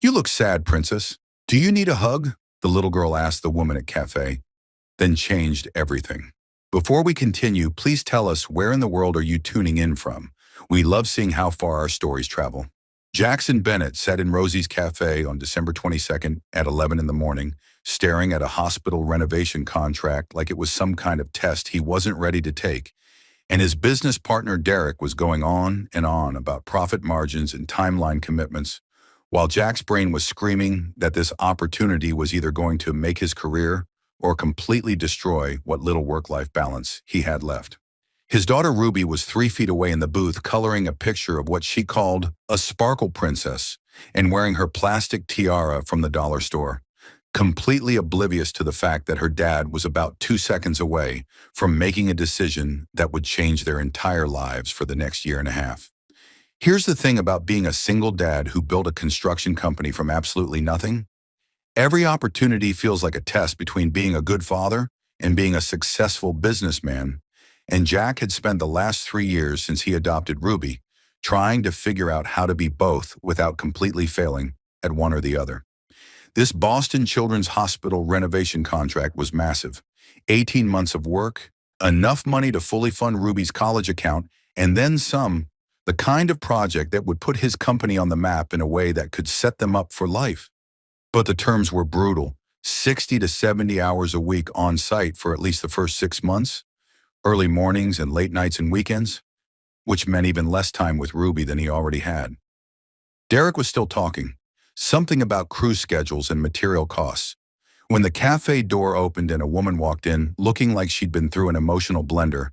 You look sad, princess. Do you need a hug? The little girl asked the woman at café, then changed everything. Before we continue, please tell us where in the world are you tuning in from? We love seeing how far our stories travel. Jackson Bennett sat in Rosie's cafe on December 22nd at 11 in the morning, staring at a hospital renovation contract like it was some kind of test he wasn't ready to take. And his business partner Derek was going on and on about profit margins and timeline commitments, while Jack's brain was screaming that this opportunity was either going to make his career or completely destroy what little work-life balance he had left. His daughter Ruby was 3 feet away in the booth coloring a picture of what she called a sparkle princess and wearing her plastic tiara from the dollar store, completely oblivious to the fact that her dad was about 2 seconds away from making a decision that would change their entire lives for the next year and a half. Here's the thing about being a single dad who built a construction company from absolutely nothing. Every opportunity feels like a test between being a good father and being a successful businessman, and Jack had spent the last 3 years since he adopted Ruby trying to figure out how to be both without completely failing at one or the other. This Boston Children's Hospital renovation contract was massive. 18 months of work, enough money to fully fund Ruby's college account, and then some, the kind of project that would put his company on the map in a way that could set them up for life. But the terms were brutal, 60 to 70 hours a week on site for at least the first 6 months, early mornings and late nights and weekends, which meant even less time with Ruby than he already had. Derek was still talking, something about crew schedules and material costs, when the cafe door opened and a woman walked in looking like she'd been through an emotional blender,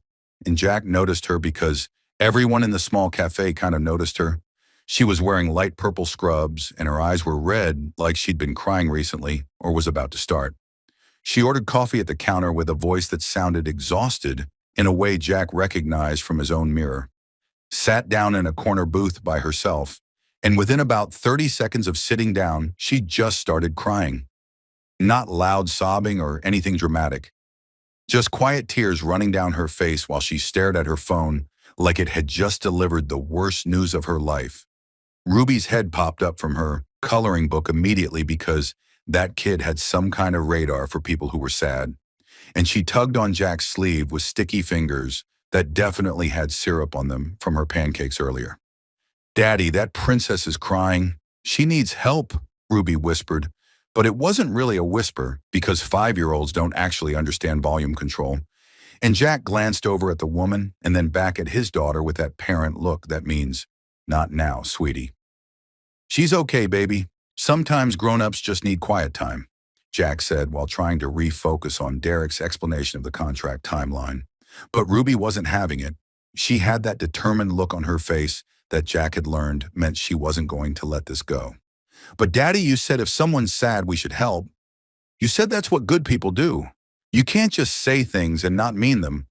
and Jack noticed her because everyone in the small cafe kind of noticed her. She was wearing light purple scrubs and her eyes were red like she'd been crying recently or was about to start. She ordered coffee at the counter with a voice that sounded exhausted in a way Jack recognized from his own mirror, sat down in a corner booth by herself, and within about 30 seconds of sitting down, she just started crying. Not loud sobbing or anything dramatic, just quiet tears running down her face while she stared at her phone like it had just delivered the worst news of her life. Ruby's head popped up from her coloring book immediately because that kid had some kind of radar for people who were sad, and she tugged on Jack's sleeve with sticky fingers that definitely had syrup on them from her pancakes earlier. "Daddy, that princess is crying. She needs help," Ruby whispered, but it wasn't really a whisper because 5-year-olds don't actually understand volume control. And Jack glanced over at the woman and then back at his daughter with that parent look that means, "Not now, sweetie." "She's okay, baby. Sometimes grown-ups just need quiet time," Jack said while trying to refocus on Derek's explanation of the contract timeline. But Ruby wasn't having it. She had that determined look on her face that Jack had learned meant she wasn't going to let this go. "But Daddy, you said if someone's sad, we should help. You said that's what good people do. You can't just say things and not mean them."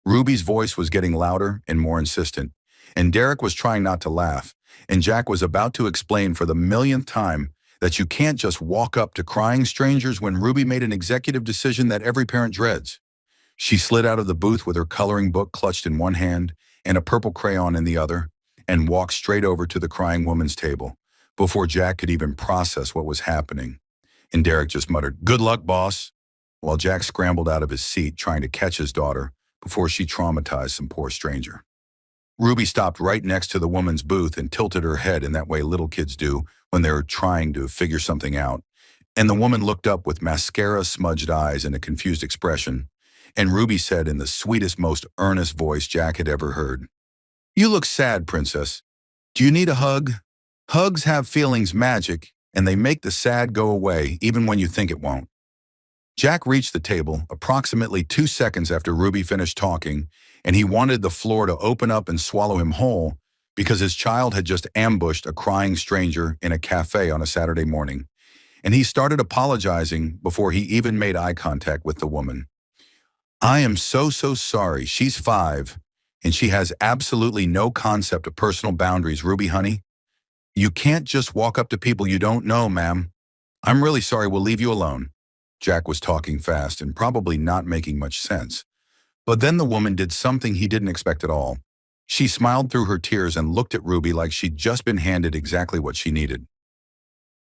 Ruby's voice was getting louder and more insistent, and Derek was trying not to laugh, and Jack was about to explain for the millionth time that you can't just walk up to crying strangers when Ruby made an executive decision that every parent dreads. She slid out of the booth with her coloring book clutched in one hand and a purple crayon in the other, and walked straight over to the crying woman's table before Jack could even process what was happening. And Derek just muttered, "Good luck, boss," while Jack scrambled out of his seat trying to catch his daughter before she traumatized some poor stranger. Ruby stopped right next to the woman's booth and tilted her head in that way little kids do when they're trying to figure something out. And the woman looked up with mascara-smudged eyes and a confused expression, and Ruby said in the sweetest, most earnest voice Jack had ever heard, "You look sad, princess. Do you need a hug? Hugs have feelings magic, and they make the sad go away even when you think it won't." Jack reached the table approximately 2 seconds after Ruby finished talking, and he wanted the floor to open up and swallow him whole because his child had just ambushed a crying stranger in a cafe on a Saturday morning, and he started apologizing before he even made eye contact with the woman. "I am so sorry. She's 5, and she has absolutely no concept of personal boundaries, Ruby honey. You can't just walk up to people you don't know, ma'am. I'm really sorry, we'll leave you alone." Jack was talking fast and probably not making much sense. But then the woman did something he didn't expect at all. She smiled through her tears and looked at Ruby like she'd just been handed exactly what she needed.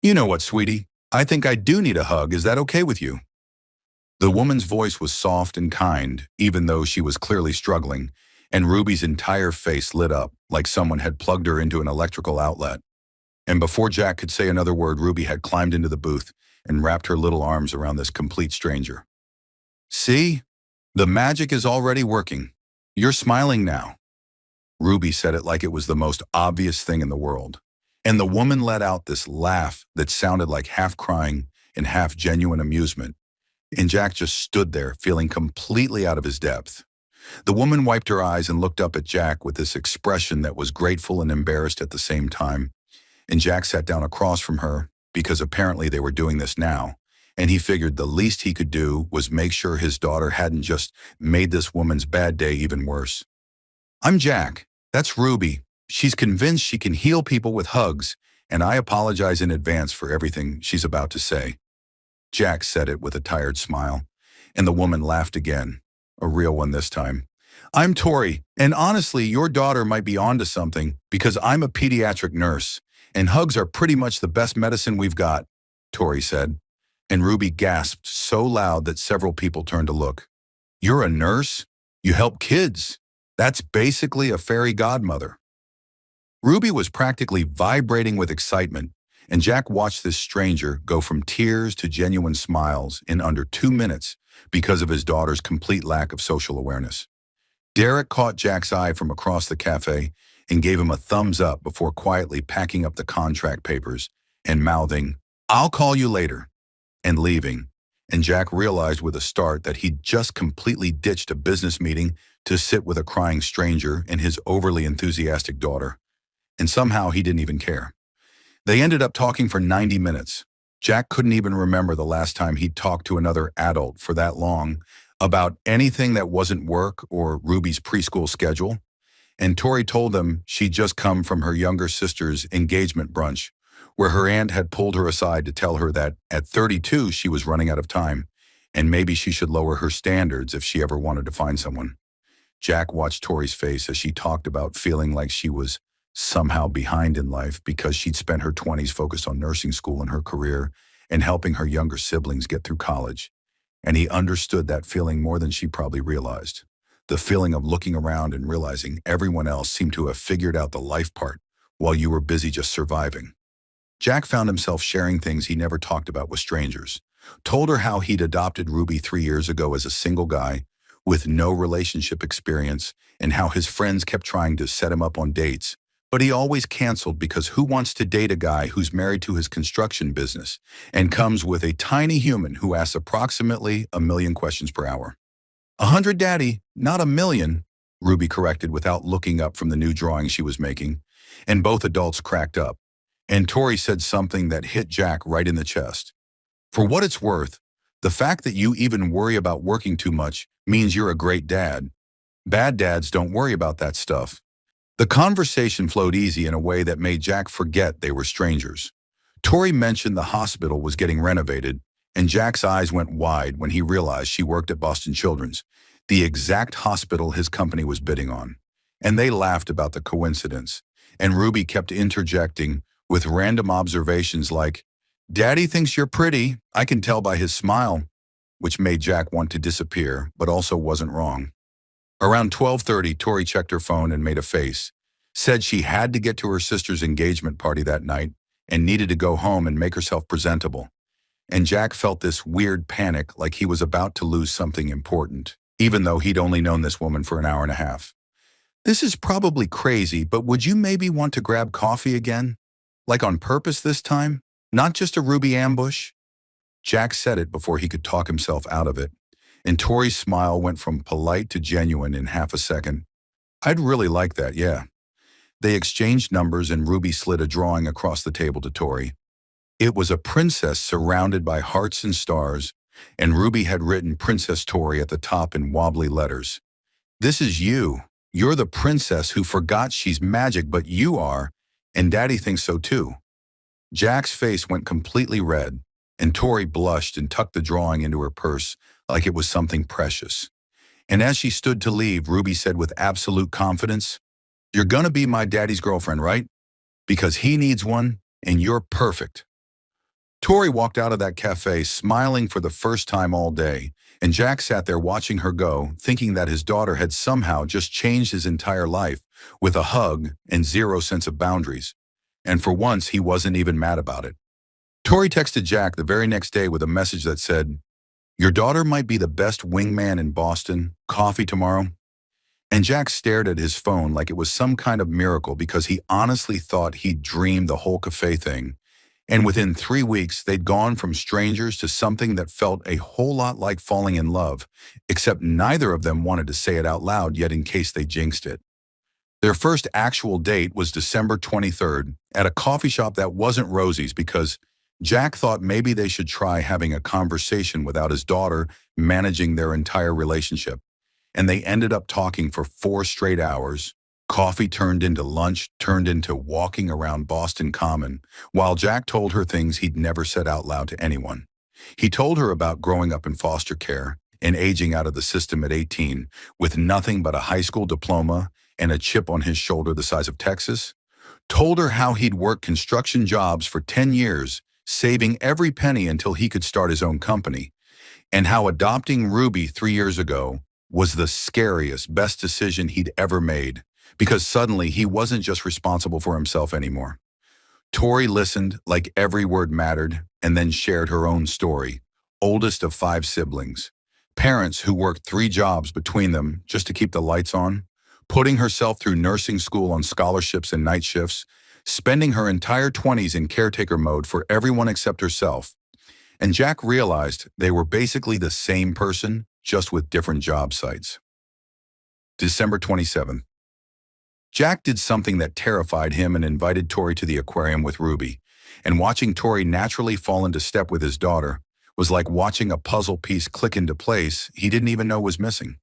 You know what, sweetie? I think I do need a hug. Is that okay with you? The woman's voice was soft and kind, even though she was clearly struggling, and Ruby's entire face lit up like someone had plugged her into an electrical outlet. And before Jack could say another word, Ruby had climbed into the booth and wrapped her little arms around this complete stranger. See? The magic is already working. You're smiling now. Ruby said it like it was the most obvious thing in the world. And the woman let out this laugh that sounded like half crying and half genuine amusement. And Jack just stood there, feeling completely out of his depth. The woman wiped her eyes and looked up at Jack with this expression that was grateful and embarrassed at the same time. And Jack sat down across from her, because apparently they were doing this now, and he figured the least he could do was make sure his daughter hadn't just made this woman's bad day even worse. I'm Jack. That's Ruby. She's convinced she can heal people with hugs, and I apologize in advance for everything she's about to say. Jack said it with a tired smile, and the woman laughed again, a real one this time. I'm Tori, and honestly, your daughter might be onto something because I'm a pediatric nurse, and hugs are pretty much the best medicine we've got, Tori said, and Ruby gasped so loud that several people turned to look. You're a nurse? You help kids? That's basically a fairy godmother. Ruby was practically vibrating with excitement, and Jack watched this stranger go from tears to genuine smiles in under 2 minutes because of his daughter's complete lack of social awareness. Derek caught Jack's eye from across the cafe and gave him a thumbs up before quietly packing up the contract papers and mouthing, I'll call you later, and leaving. And Jack realized with a start that he'd just completely ditched a business meeting to sit with a crying stranger and his overly enthusiastic daughter. And somehow he didn't even care. They ended up talking for 90 minutes. Jack couldn't even remember the last time he'd talked to another adult for that long about anything that wasn't work or Ruby's preschool schedule. And Tori told them she'd just come from her younger sister's engagement brunch, where her aunt had pulled her aside to tell her that at 32 she was running out of time, and maybe she should lower her standards if she ever wanted to find someone. Jack watched Tori's face as she talked about feeling like she was somehow behind in life because she'd spent her 20s focused on nursing school and her career and helping her younger siblings get through college. And he understood that feeling more than she probably realized. The feeling of looking around and realizing everyone else seemed to have figured out the life part while you were busy just surviving. Jack found himself sharing things he never talked about with strangers. Told her how he'd adopted Ruby 3 years ago as a single guy with no relationship experience and how his friends kept trying to set him up on dates. But he always canceled because who wants to date a guy who's married to his construction business and comes with a tiny human who asks approximately 1,000,000 questions per hour? 100, Daddy, not 1,000,000, Ruby corrected without looking up from the new drawing she was making, and both adults cracked up. And Tori said something that hit Jack right in the chest. For what it's worth, the fact that you even worry about working too much means you're a great dad. Bad dads don't worry about that stuff. The conversation flowed easy in a way that made Jack forget they were strangers. Tori mentioned the hospital was getting renovated, and Jack's eyes went wide when he realized she worked at Boston Children's, the exact hospital his company was bidding on. And they laughed about the coincidence, and Ruby kept interjecting with random observations like, Daddy thinks you're pretty, I can tell by his smile, which made Jack want to disappear, but also wasn't wrong. Around 12:30, Tori checked her phone and made a face, said she had to get to her sister's engagement party that night and needed to go home and make herself presentable. And Jack felt this weird panic like he was about to lose something important, even though he'd only known this woman for an hour and a half. This is probably crazy, but would you maybe want to grab coffee again? Like on purpose this time? Not just a Ruby ambush? Jack said it before he could talk himself out of it. And Tori's smile went from polite to genuine in half a second. I'd really like that, yeah. They exchanged numbers and Ruby slid a drawing across the table to Tori. It was a princess surrounded by hearts and stars, and Ruby had written Princess Tori at the top in wobbly letters. This is you. You're the princess who forgot she's magic, but you are, and Daddy thinks so too. Jack's face went completely red, and Tori blushed and tucked the drawing into her purse like it was something precious. And as she stood to leave, Ruby said with absolute confidence, You're gonna be my daddy's girlfriend, right? Because he needs one, and you're perfect. Tori walked out of that cafe smiling for the first time all day, and Jack sat there watching her go, thinking that his daughter had somehow just changed his entire life with a hug and zero sense of boundaries. And for once, he wasn't even mad about it. Tori texted Jack the very next day with a message that said, "Your daughter might be the best wingman in Boston. Coffee tomorrow?" And Jack stared at his phone like it was some kind of miracle because he honestly thought he'd dreamed the whole cafe thing. And within 3 weeks, they'd gone from strangers to something that felt a whole lot like falling in love, except neither of them wanted to say it out loud yet in case they jinxed it. Their first actual date was December 23rd at a coffee shop that wasn't Rosie's because Jack thought maybe they should try having a conversation without his daughter managing their entire relationship. And they ended up talking for 4 straight hours. Coffee turned into lunch, turned into walking around Boston Common, while Jack told her things he'd never said out loud to anyone. He told her about growing up in foster care and aging out of the system at 18 with nothing but a high school diploma and a chip on his shoulder the size of Texas. Told her how he'd worked construction jobs for 10 years, saving every penny until he could start his own company, and how adopting Ruby 3 years ago was the scariest, best decision he'd ever made, because suddenly he wasn't just responsible for himself anymore. Tori listened like every word mattered and then shared her own story, oldest of 5 siblings, parents who worked 3 jobs between them just to keep the lights on, putting herself through nursing school on scholarships and night shifts, spending her entire 20s in caretaker mode for everyone except herself. And Jack realized they were basically the same person, just with different job sites. December 27th. Jack did something that terrified him and invited Tori to the aquarium with Ruby. And watching Tori naturally fall into step with his daughter was like watching a puzzle piece click into place he didn't even know was missing.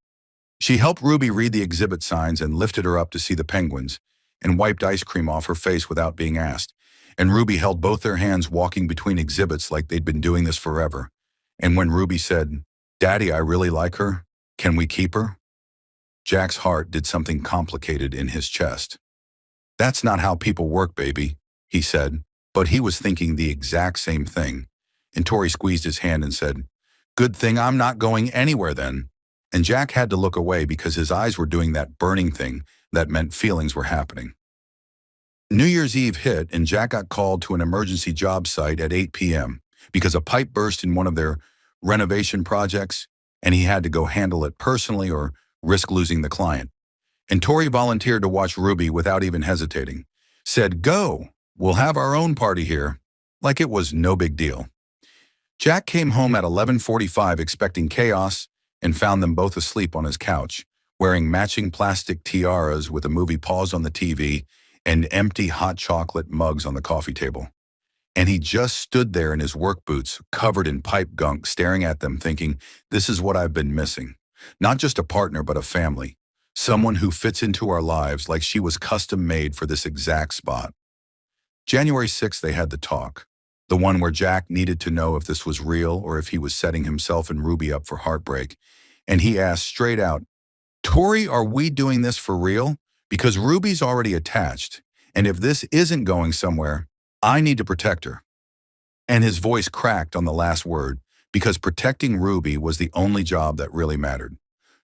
She helped Ruby read the exhibit signs and lifted her up to see the penguins, and wiped ice cream off her face without being asked. And Ruby held both their hands walking between exhibits like they'd been doing this forever. And when Ruby said, "Daddy, I really like her. Can we keep her?" Jack's heart did something complicated in his chest. "That's not how people work, baby," he said, but he was thinking the exact same thing. And Tori squeezed his hand and said, "Good thing I'm not going anywhere then." And Jack had to look away because his eyes were doing that burning thing that meant feelings were happening. New Year's Eve hit and Jack got called to an emergency job site at 8 p.m. because a pipe burst in one of their renovation projects, and he had to go handle it personally or risk losing the client. And Tori volunteered to watch Ruby without even hesitating. Said, "Go, we'll have our own party here," like it was no big deal. Jack came home at 11:45 expecting chaos and found them both asleep on his couch, wearing matching plastic tiaras with a movie paused on the TV and empty hot chocolate mugs on the coffee table. And he just stood there in his work boots, covered in pipe gunk, staring at them thinking, this is what I've been missing. Not just a partner, but a family. Someone who fits into our lives like she was custom made for this exact spot. January 6th, they had the talk. The one where Jack needed to know if this was real or if he was setting himself and Ruby up for heartbreak. And he asked straight out, "Tori, are we doing this for real? Because Ruby's already attached. And if this isn't going somewhere, I need to protect her." And his voice cracked on the last word because protecting Ruby was the only job that really mattered.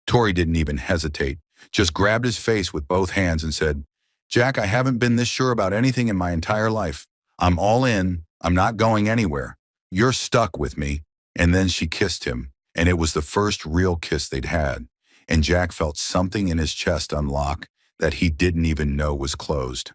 Tori didn't even hesitate, just grabbed his face with both hands and said, "Jack, I haven't been this sure about anything in my entire life. I'm all in. I'm not going anywhere. You're stuck with me." And then she kissed him, and it was the first real kiss they'd had. And Jack felt something in his chest unlock that he didn't even know was closed.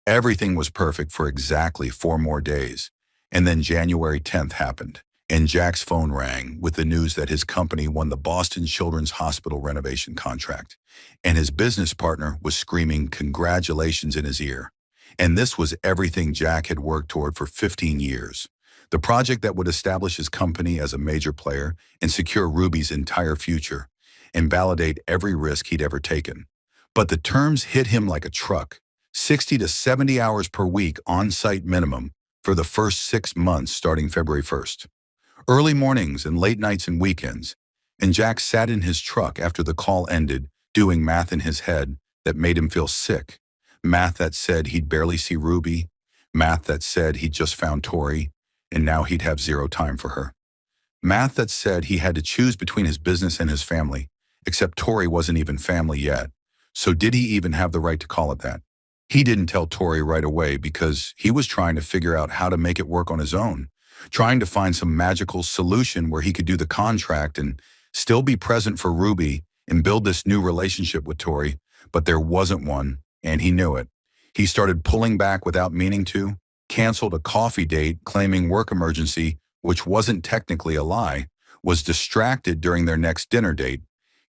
Everything was perfect for exactly 4 more days. And then January 10th happened, and Jack's phone rang with the news that his company won the Boston Children's Hospital renovation contract. And his business partner was screaming congratulations in his ear. And this was everything Jack had worked toward for 15 years. The project that would establish his company as a major player and secure Ruby's entire future, and validate every risk he'd ever taken. But the terms hit him like a truck. 60 to 70 hours per week on-site minimum for the first 6 months starting February 1st. Early mornings and late nights and weekends. And Jack sat in his truck after the call ended, doing math in his head that made him feel sick. Math that said he'd barely see Ruby. Math that said he'd just found Tori. and now he'd have zero time for her. Math that said he had to choose between his business and his family, except Tori wasn't even family yet. So did he even have the right to call it that? He didn't tell Tori right away because he was trying to figure out how to make it work on his own, trying to find some magical solution where he could do the contract and still be present for Ruby and build this new relationship with Tori, but there wasn't one, and he knew it. He started pulling back without meaning to, canceled a coffee date claiming work emergency, which wasn't technically a lie, was distracted during their next dinner date,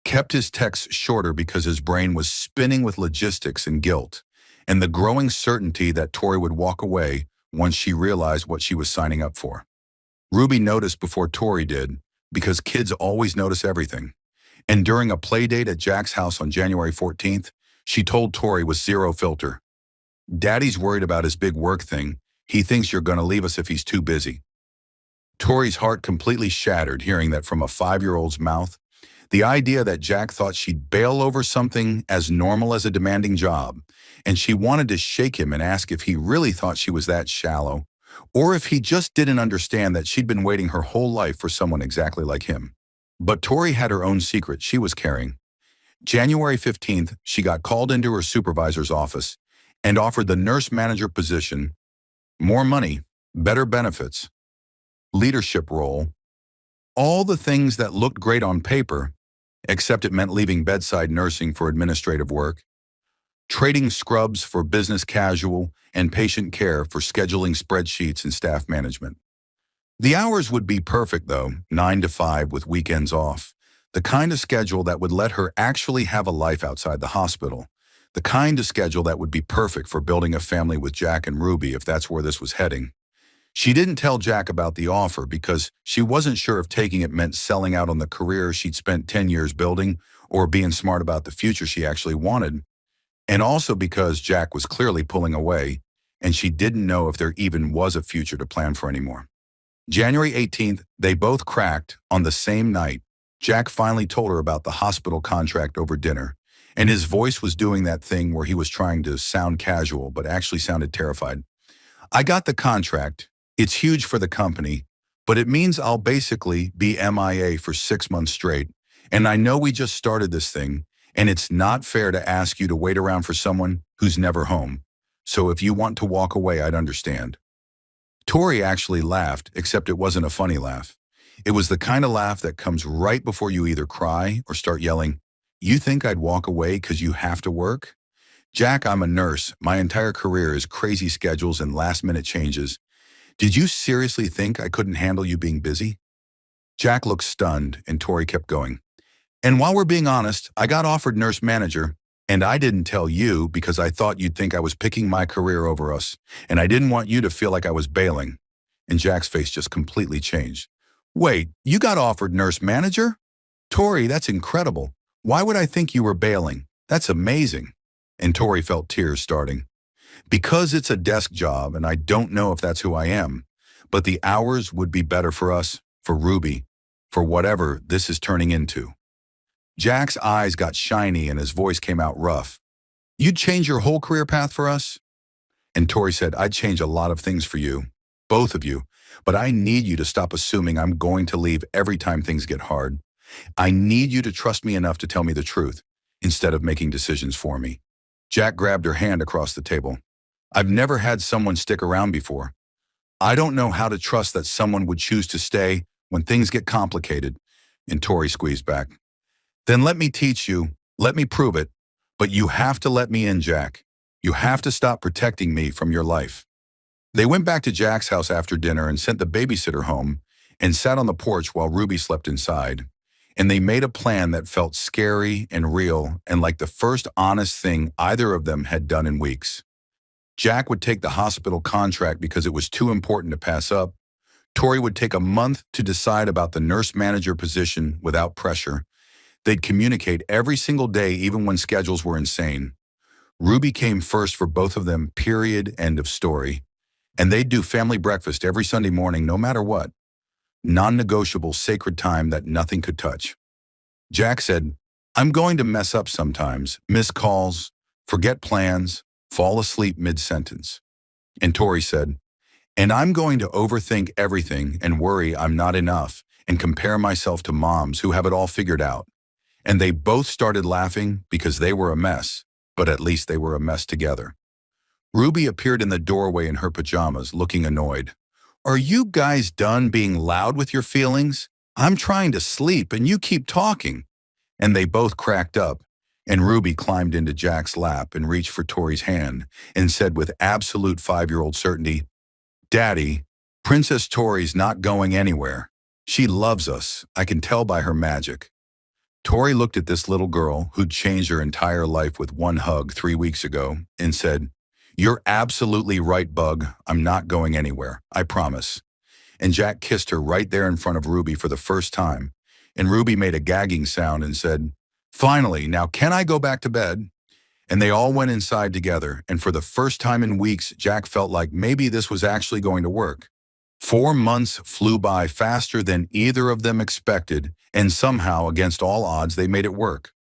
kept his texts shorter because his brain was spinning with logistics and guilt, and the growing certainty that Tori would walk away once she realized what she was signing up for. Ruby noticed before Tori did, because kids always notice everything. And during a play date at Jack's house on January 14th, she told Tori with zero filter, "Daddy's worried about his big work thing. He thinks you're going to leave us if he's too busy." Tori's heart completely shattered hearing that from a 5-year-old's mouth. The idea that Jack thought she'd bail over something as normal as a demanding job, and she wanted to shake him and ask if he really thought she was that shallow, or if he just didn't understand that she'd been waiting her whole life for someone exactly like him. But Tori had her own secret she was carrying. January 15th, she got called into her supervisor's office and offered the nurse manager position, more money, better benefits, leadership role, all the things that looked great on paper, except it meant leaving bedside nursing for administrative work, trading scrubs for business casual, and patient care for scheduling spreadsheets and staff management. The hours would be perfect, though, 9 to 5 with weekends off, the kind of schedule that would let her actually have a life outside the hospital, the kind of schedule that would be perfect for building a family with Jack and Ruby if that's where this was heading. She didn't tell Jack about the offer because she wasn't sure if taking it meant selling out on the career she'd spent 10 years building or being smart about the future she actually wanted, and also because Jack was clearly pulling away, and she didn't know if there even was a future to plan for anymore. January 18th, they both cracked on the same night. Jack finally told her about the hospital contract over dinner, and his voice was doing that thing where he was trying to sound casual but actually sounded terrified. "I got the contract. It's huge for the company, but it means I'll basically be MIA for 6 months straight. And I know we just started this thing, and it's not fair to ask you to wait around for someone who's never home. So if you want to walk away, I'd understand." Tori actually laughed, except it wasn't a funny laugh. It was the kind of laugh that comes right before you either cry or start yelling, "You think I'd walk away because you have to work? Jack, I'm a nurse. My entire career is crazy schedules and last-minute changes. Did you seriously think I couldn't handle you being busy?" Jack looked stunned, and Tori kept going. "And while we're being honest, I got offered nurse manager, and I didn't tell you because I thought you'd think I was picking my career over us, and I didn't want you to feel like I was bailing." And Jack's face just completely changed. "Wait, you got offered nurse manager? Tori, that's incredible. Why would I think you were bailing? That's amazing." And Tori felt tears starting. "Because it's a desk job, and I don't know if that's who I am, but the hours would be better for us, for Ruby, for whatever this is turning into." Jack's eyes got shiny and his voice came out rough. "You'd change your whole career path for us?" And Tori said, "I'd change a lot of things for you, both of you, but I need you to stop assuming I'm going to leave every time things get hard. I need you to trust me enough to tell me the truth, instead of making decisions for me." Jack grabbed her hand across the table. "I've never had someone stick around before. I don't know how to trust that someone would choose to stay when things get complicated." And Tori squeezed back. "Then let me teach you, let me prove it, but you have to let me in, Jack. You have to stop protecting me from your life." They went back to Jack's house after dinner and sent the babysitter home and sat on the porch while Ruby slept inside. And they made a plan that felt scary and real and like the first honest thing either of them had done in weeks. Jack would take the hospital contract because it was too important to pass up. Tori would take a month to decide about the nurse manager position without pressure. They'd communicate every single day, even when schedules were insane. Ruby came first for both of them, period, end of story. And they'd do family breakfast every Sunday morning, no matter what. Non-negotiable sacred time that nothing could touch. Jack said, "I'm going to mess up sometimes, miss calls, forget plans, fall asleep mid-sentence." And Tori said, And I'm going to overthink everything and worry I'm not enough and compare myself to moms who have it all figured out. And they both started laughing because they were a mess, but at least they were a mess together. Ruby appeared in the doorway in her pajamas, looking annoyed. Are you guys done being loud with your feelings? I'm trying to sleep and you keep talking. And they both cracked up, and Ruby climbed into Jack's lap and reached for Tori's hand and said with absolute 5-year-old certainty, Daddy, Princess Tori's not going anywhere. She loves us. I can tell by her magic. Tori looked at this little girl who'd changed her entire life with one hug 3 weeks ago and said, You're absolutely right, Bug. I'm not going anywhere. I promise. And Jack kissed her right there in front of Ruby for the first time. And Ruby made a gagging sound and said, Finally, now can I go back to bed? And they all went inside together, and for the first time in weeks, Jack felt like maybe this was actually going to work. 4 months flew by faster than either of them expected, and somehow, against all odds, they made it work.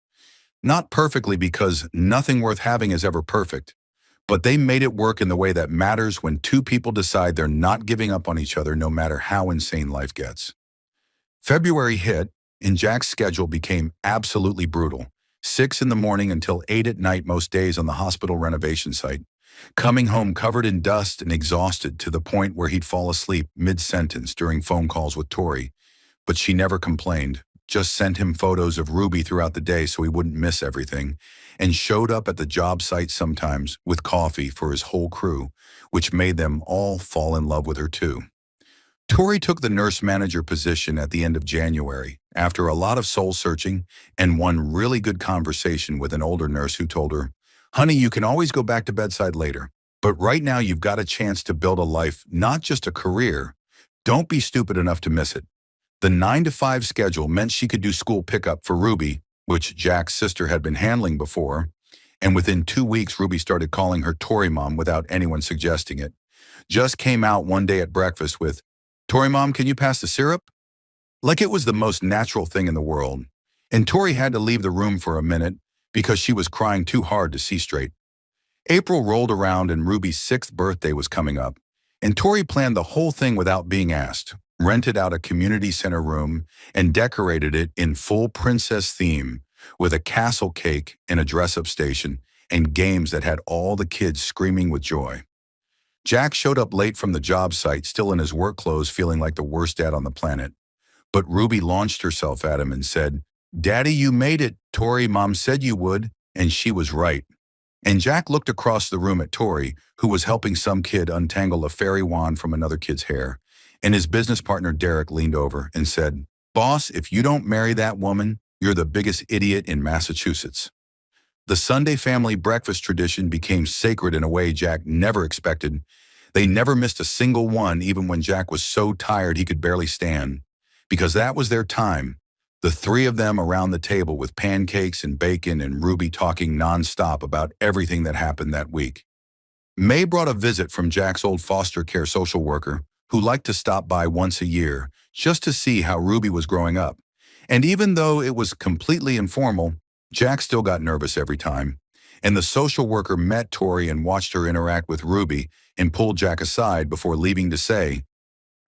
Not perfectly, because nothing worth having is ever perfect, but they made it work in the way that matters when two people decide they're not giving up on each other no matter how insane life gets. February hit, and Jack's schedule became absolutely brutal. 6 in the morning until 8 at night most days on the hospital renovation site. Coming home covered in dust and exhausted to the point where he'd fall asleep mid-sentence during phone calls with Tori. But she never complained, just sent him photos of Ruby throughout the day so he wouldn't miss everything, and showed up at the job site sometimes with coffee for his whole crew, which made them all fall in love with her too. Tori took the nurse manager position at the end of January, after a lot of soul-searching and one really good conversation with an older nurse who told her, Honey, you can always go back to bedside later, but right now you've got a chance to build a life, not just a career. Don't be stupid enough to miss it. The 9-to-5 schedule meant she could do school pickup for Ruby, which Jack's sister had been handling before, and within 2 weeks Ruby started calling her Tori Mom without anyone suggesting it. Just came out one day at breakfast with, Tori Mom, can you pass the syrup? Like it was the most natural thing in the world. And Tori had to leave the room for a minute because she was crying too hard to see straight. April rolled around and Ruby's 6th birthday was coming up, and Tori planned the whole thing without being asked, rented out a community center room, and decorated it in full princess theme with a castle cake and a dress-up station and games that had all the kids screaming with joy. Jack showed up late from the job site, still in his work clothes, feeling like the worst dad on the planet. But Ruby launched herself at him and said, Daddy, you made it. Tori, Mom said you would, and she was right. And Jack looked across the room at Tori, who was helping some kid untangle a fairy wand from another kid's hair. And his business partner Derek leaned over and said, Boss, if you don't marry that woman, you're the biggest idiot in Massachusetts. The Sunday family breakfast tradition became sacred in a way Jack never expected. They never missed a single one, even when Jack was so tired he could barely stand. Because that was their time, the 3 of them around the table with pancakes and bacon and Ruby talking nonstop about everything that happened that week. May brought a visit from Jack's old foster care social worker, who liked to stop by once a year just to see how Ruby was growing up. And even though it was completely informal, Jack still got nervous every time. And the social worker met Tori and watched her interact with Ruby and pulled Jack aside before leaving to say,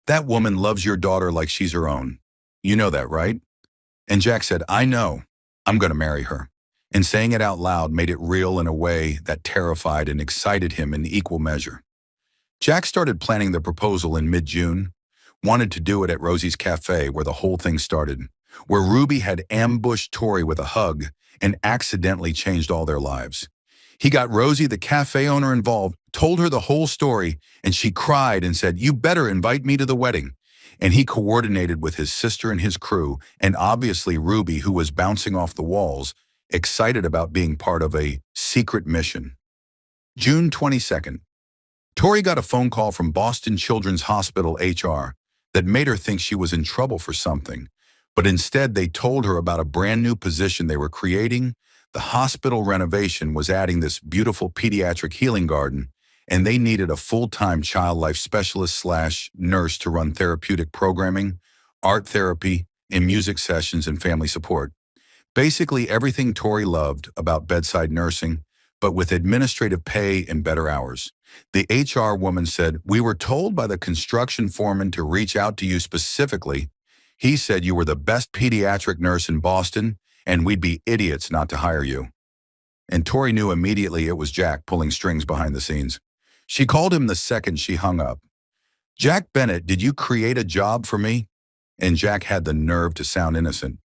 That woman loves your daughter like she's her own. You know that, right? And Jack said, I know. I'm going to marry her. And saying it out loud made it real in a way that terrified and excited him in equal measure. Jack started planning the proposal in mid-June, wanted to do it at Rosie's Cafe where the whole thing started, where Ruby had ambushed Tori with a hug and accidentally changed all their lives. He got Rosie, the cafe owner, involved, told her the whole story, and she cried and said, You better invite me to the wedding. And he coordinated with his sister and his crew, and obviously Ruby, who was bouncing off the walls, excited about being part of a secret mission. June 22nd. Tori got a phone call from Boston Children's Hospital HR that made her think she was in trouble for something, but instead they told her about a brand new position they were creating. The hospital renovation was adding this beautiful pediatric healing garden, and they needed a full-time child life specialist/nurse to run therapeutic programming, art therapy, and music sessions and family support. Basically everything Tori loved about bedside nursing, but with administrative pay and better hours. The HR woman said, "We were told by the construction foreman to reach out to you specifically. He said you were the best pediatric nurse in Boston, and we'd be idiots not to hire you." And Tori knew immediately it was Jack pulling strings behind the scenes. She called him the second she hung up. "Jack Bennett, did you create a job for me?" And Jack had the nerve to sound innocent.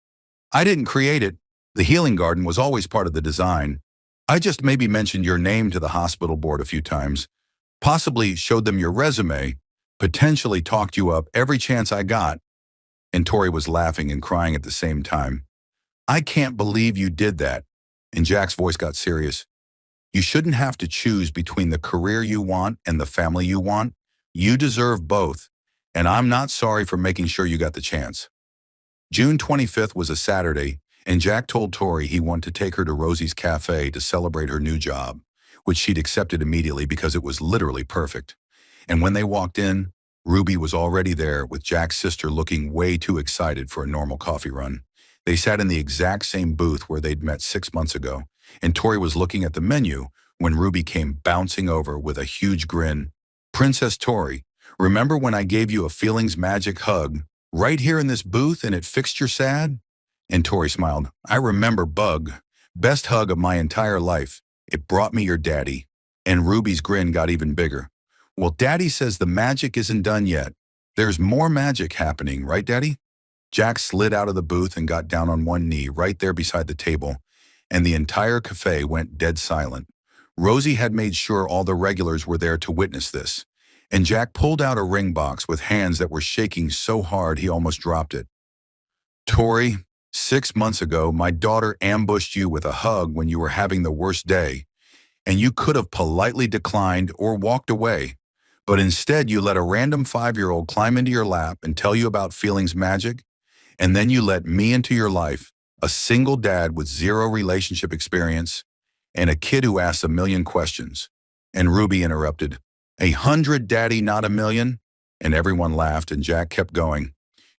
"I didn't create it. The healing garden was always part of the design. I just maybe mentioned your name to the hospital board a few times, possibly showed them your resume, potentially talked you up every chance I got." And Tori was laughing and crying at the same time. "I can't believe you did that." And Jack's voice got serious. "You shouldn't have to choose between the career you want and the family you want. You deserve both, and I'm not sorry for making sure you got the chance." June 25th was a Saturday, and Jack told Tori he wanted to take her to Rosie's Cafe to celebrate her new job, which she'd accepted immediately because it was literally perfect. And when they walked in, Ruby was already there with Jack's sister looking way too excited for a normal coffee run. They sat in the exact same booth where they'd met 6 months ago, and Tori was looking at the menu when Ruby came bouncing over with a huge grin. "Princess Tori, remember when I gave you a feelings magic hug right here in this booth and it fixed your sad?" And Tori smiled. "I remember, bug. Best hug of my entire life. It brought me your daddy." And Ruby's grin got even bigger. "Well, Daddy says the magic isn't done yet. There's more magic happening, right, Daddy?" Jack slid out of the booth and got down on one knee right there beside the table, and the entire cafe went dead silent. Rosie had made sure all the regulars were there to witness this, and Jack pulled out a ring box with hands that were shaking so hard he almost dropped it. "Tori, 6 months ago, my daughter ambushed you with a hug when you were having the worst day, and you could have politely declined or walked away, but instead you let a random 5-year-old climb into your lap and tell you about feelings magic, and then you let me into your life, a single dad with zero relationship experience, and a kid who asks a million questions." And Ruby interrupted, "100, Daddy, not a million?" And everyone laughed, and Jack kept going.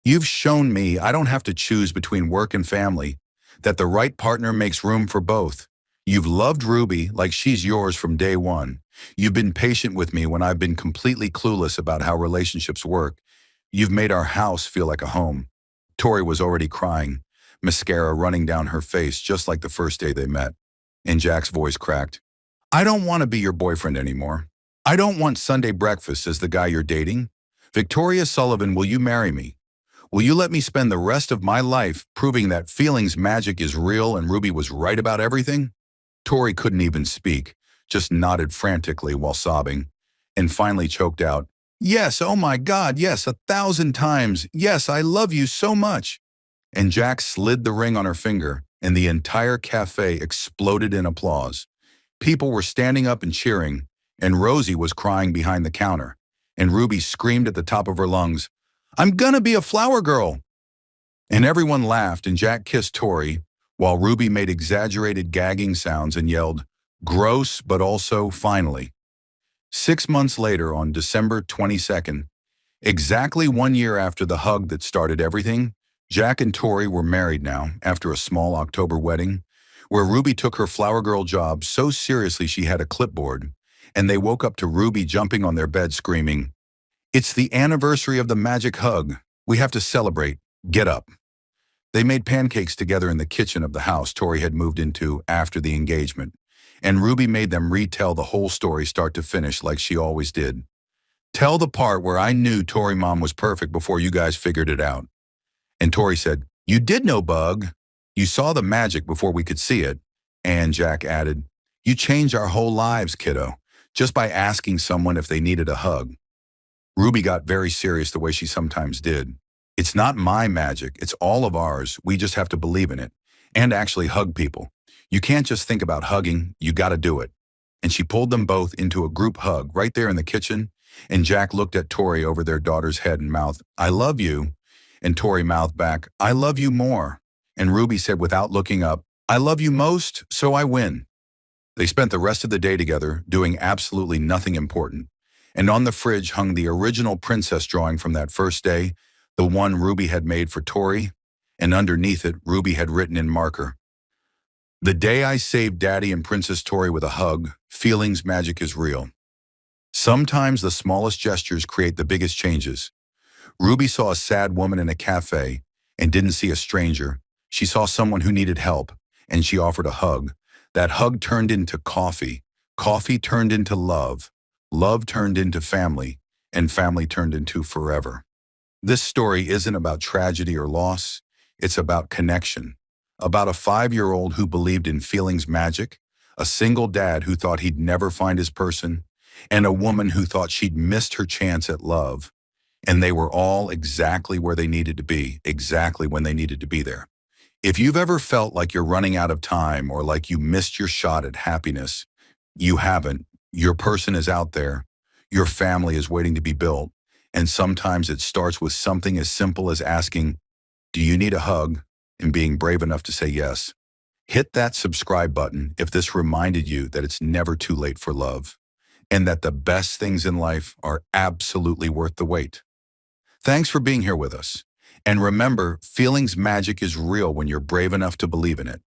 "You've shown me I don't have to choose between work and family, that the right partner makes room for both. You've loved Ruby like she's yours from day one. You've been patient with me when I've been completely clueless about how relationships work. You've made our house feel like a home." Tori was already crying, mascara running down her face just like the first day they met. And Jack's voice cracked. "I don't want to be your boyfriend anymore. I don't want Sunday breakfast as the guy you're dating. Victoria Sullivan, will you marry me? Will you let me spend the rest of my life proving that feelings magic is real and Ruby was right about everything?" Tori couldn't even speak, just nodded frantically while sobbing, and finally choked out, "Yes, oh my God, yes, 1,000 times. Yes, I love you so much." And Jack slid the ring on her finger, and the entire cafe exploded in applause. People were standing up and cheering, and Rosie was crying behind the counter, and Ruby screamed at the top of her lungs, "I'm gonna be a flower girl." And everyone laughed, and Jack kissed Tori, while Ruby made exaggerated gagging sounds and yelled, "Gross, but also finally." 6 months later, on December 22nd, exactly 1 year after the hug that started everything, Jack and Tori were married now after a small October wedding, where Ruby took her flower girl job so seriously she had a clipboard, and they woke up to Ruby jumping on their bed screaming, "It's the anniversary of the magic hug. We have to celebrate. Get up." They made pancakes together in the kitchen of the house Tori had moved into after the engagement, and Ruby made them retell the whole story start to finish like she always did. "Tell the part where I knew Tori Mom was perfect before you guys figured it out." And Tori said, "You did know, bug. You saw the magic before we could see it." And Jack added, "You changed our whole lives, kiddo, just by asking someone if they needed a hug." Ruby got very serious the way she sometimes did. "It's not my magic, it's all of ours. We just have to believe in it and actually hug people. You can't just think about hugging, you gotta do it." And she pulled them both into a group hug right there in the kitchen, and Jack looked at Tori over their daughter's head and mouthed, "I love you." And Tori mouthed back, "I love you more." And Ruby said without looking up, "I love you most, so I win." They spent the rest of the day together, doing absolutely nothing important. And on the fridge hung the original princess drawing from that first day, the one Ruby had made for Tori, and underneath it, Ruby had written in marker, "The day I saved Daddy and Princess Tori with a hug, feelings magic is real." Sometimes the smallest gestures create the biggest changes. Ruby saw a sad woman in a cafe and didn't see a stranger. She saw someone who needed help, and she offered a hug. That hug turned into coffee. Coffee turned into love. Love turned into family, and family turned into forever. This story isn't about tragedy or loss. It's about connection. About a 5-year-old who believed in feelings magic, a single dad who thought he'd never find his person, and a woman who thought she'd missed her chance at love. And they were all exactly where they needed to be, exactly when they needed to be there. If you've ever felt like you're running out of time or like you missed your shot at happiness, you haven't. Your person is out there. Your family is waiting to be built. And sometimes it starts with something as simple as asking, "Do you need a hug?" and being brave enough to say yes. Hit that subscribe button if this reminded you that it's never too late for love and that the best things in life are absolutely worth the wait. Thanks for being here with us. And remember, feelings magic is real when you're brave enough to believe in it.